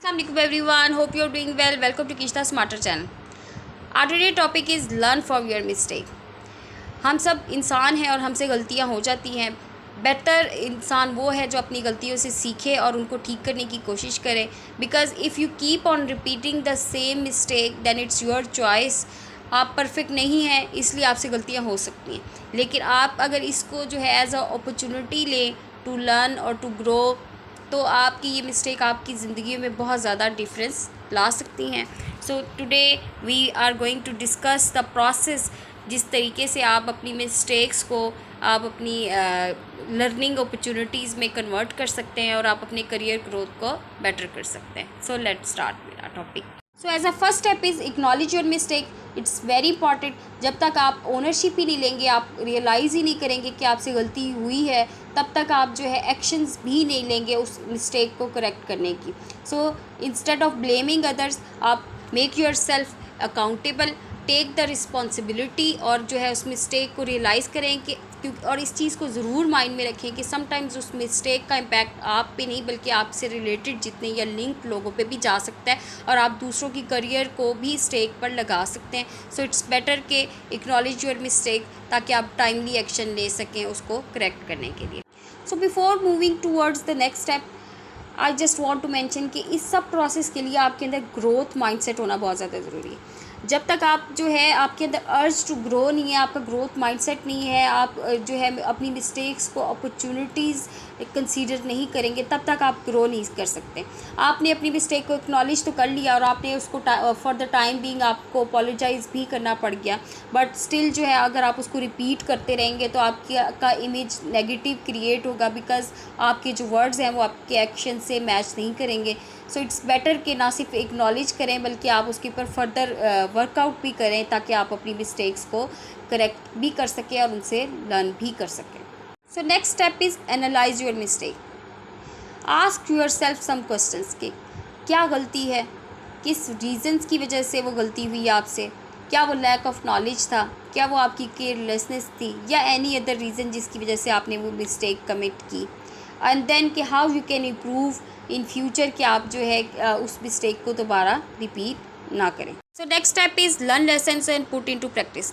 Assalamualaikum everyone, hope you are doing well. Welcome to Kishta Smarter channel. Our today topic is learn from your mistake. हम सब इंसान हैं और हमसे गलतियां हो जाती हैं. बेहतर इंसान वो है जो अपनी गलतियों से सीखे और उनको ठीक करने की कोशिश करे. Because if you keep on repeating the same mistake then it's your choice. आप परफेक्ट नहीं हैं इसलिए आपसे गलतियां हो सकती हैं, लेकिन आप अगर इसको जो है एज अ अपॉर्चुनिटी लें टू लर्न और टू ग्रो, तो आपकी ये मिस्टेक आपकी ज़िंदगी में बहुत ज़्यादा डिफरेंस ला सकती हैं. So today we are going to discuss the process जिस तरीके से आप अपनी मिस्टेक्स को आप अपनी लर्निंग अपॉर्चुनिटीज़ में कन्वर्ट कर सकते हैं और आप अपने करियर ग्रोथ को बेटर कर सकते हैं. So let's start with our topic. So as a first step is acknowledge your mistake. It's very important. जब तक आप ओनरशिप ही नहीं लेंगे, आप रियलाइज़ ही नहीं करेंगे कि आपसे गलती हुई है, तब तक आप जो है एक्शंस भी नहीं लेंगे उस मिस्टेक को करेक्ट करने की. So instead of blaming others, आप make yourself accountable, take the responsibility और जो है उस मिस्टेक को रियलाइज़ करें कि और इस चीज़ को ज़रूर माइंड में रखें कि समटाइम्स उस मिस्टेक का इम्पैक्ट आप पे नहीं बल्कि आपसे रिलेटेड जितने या लिंक लोगों पे भी जा सकता है और आप दूसरों की करियर को भी स्टेक पर लगा सकते हैं. सो इट्स बेटर के एक्नॉलेज योर मिस्टेक ताकि आप टाइमली एक्शन ले सकें उसको करेक्ट करने के लिए. So before moving towards the next step, I just want to mention कि इस सब प्रोसेस के लिए आपके अंदर ग्रोथ माइंडसेट होना बहुत ज़्यादा ज़रूरी है. जब तक आप जो है आपके अंदर अर्ज टू ग्रो नहीं है, आपका ग्रोथ माइंडसेट नहीं है, आप जो है अपनी मिस्टेक्स को अपॉर्चुनिटीज़ कंसीडर नहीं करेंगे, तब तक आप ग्रो नहीं कर सकते. आपने अपनी मिस्टेक को एक्नॉलेज तो कर लिया और आपने उसको फॉर द टाइम बीइंग आपको अपोलोजाइज़ भी करना पड़ गया, बट स्टिल जो है अगर आप उसको रिपीट करते रहेंगे तो आपका इमेज नेगेटिव क्रिएट होगा. बिकॉज आपके जो वर्ड्स हैं वो आपके एक्शन से मैच नहीं करेंगे. सो इट्स बेटर कि ना सिर्फ एक्नॉलेज करें बल्कि आप उसके ऊपर फर्दर वर्कआउट भी करें ताकि आप अपनी मिस्टेक्स को करेक्ट भी कर सकें और उनसे लर्न भी कर सकें. So next step is analyse your mistake. Ask your self some questions कि क्या गलती है, किस रीज़न्स की वजह से वो गलती हुई आपसे. क्या वो लैक ऑफ नॉलेज था, क्या वो आपकी केयरलेसनेस थी, या एनी अदर रीज़न जिसकी वजह से आपने वो मिस्टेक कमिट की. एंड देन कि how you can improve in future कि आप जो है उस मिस्टेक को दोबारा रिपीट ना करें. सो next step is learn lessons and put into practice.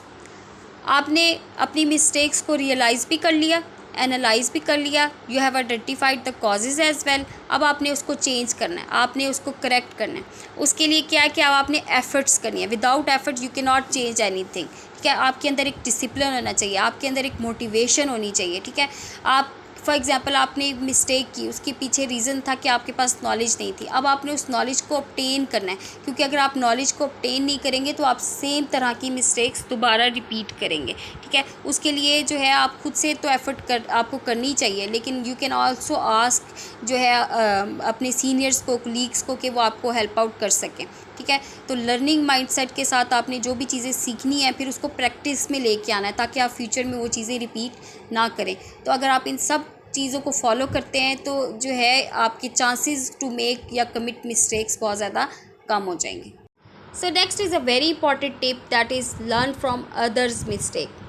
आपने अपनी मिस्टेक्स को रियलाइज़ भी कर लिया, एनालाइज भी कर लिया, you have identified the causes as well. अब आपने उसको चेंज करना है, आपने उसको करेक्ट करना है. उसके लिए क्या है कि अब आपने एफर्ट्स करनी है. Without effort you can not change anything. ठीक है, आपके अंदर एक डिसिप्लिन होना चाहिए, आपके अंदर एक मोटिवेशन होनी चाहिए. ठीक है, आप फॉर एग्ज़ाम्पल आपने मिस्टेक की, उसके पीछे रीज़न था कि आपके पास नॉलेज नहीं थी. अब आपने उस नॉलेज को ऑब्टेन करना है, क्योंकि अगर आप नॉलेज को ऑब्टेन नहीं करेंगे तो आप सेम तरह की मिस्टेक्स दोबारा रिपीट करेंगे. ठीक है, उसके लिए जो है आप खुद से तो एफर्ट आपको करनी चाहिए, लेकिन यू कैन आल्सो आस्क जो है अपने सीनियर्स को, कोलीग्स को कि वो आपको हेल्प आउट कर सकें. ठीक है, तो लर्निंग माइंडसेट के साथ आपने जो भी चीज़ें सीखनी है फिर उसको प्रैक्टिस में लेके आना है ताकि आप फ्यूचर में वो चीज़ें रिपीट ना करें. तो अगर आप इन सब चीज़ों को फॉलो करते हैं तो जो है आपके चांसेस टू मेक या कमिट मिस्टेक्स बहुत ज़्यादा कम हो जाएंगे. So next is a very important tip that is learn from others mistake.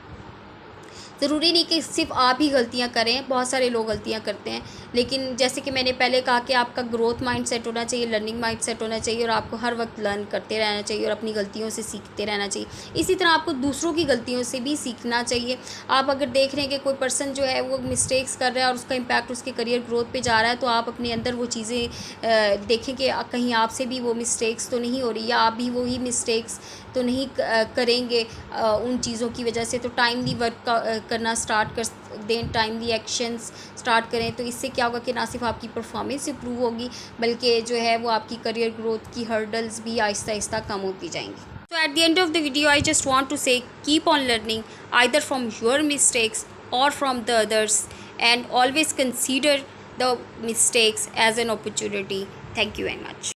ज़रूरी नहीं कि सिर्फ आप ही गलतियाँ करें, बहुत सारे लोग गलतियाँ करते हैं, लेकिन जैसे कि मैंने पहले कहा कि आपका ग्रोथ माइंड सेट होना चाहिए, लर्निंग माइंड सेट होना चाहिए और आपको हर वक्त लर्न करते रहना चाहिए और अपनी गलतियों से सीखते रहना चाहिए. इसी तरह आपको दूसरों की गलतियों से भी सीखना चाहिए. आप अगर देख रहे हैं कि कोई पर्सन जो है वो मिस्टेक्स कर रहा है और उसका इम्पैक्ट उसके करियर ग्रोथ पे जा रहा है, तो आप अपने अंदर वो चीज़ें देखें कि कहीं आपसे भी वो मिस्टेक्स तो नहीं हो रही या आप भी वही मिस्टेक्स तो नहीं करेंगे उन चीज़ों की वजह से. तो टाइमली वर्क करना स्टार्ट कर दें, टाइमली एक्शंस स्टार्ट करें. तो इससे क्या होगा कि ना सिर्फ आपकी परफॉर्मेंस इंप्रूव होगी बल्कि जो है वो आपकी करियर ग्रोथ की हर्डल्स भी आहिस्ता आहिस्ता कम होती जाएंगी. So at the end of the video, I just want to say keep on learning either from your mistakes or from the others, and always consider the mistakes as an opportunity. Thank you very much.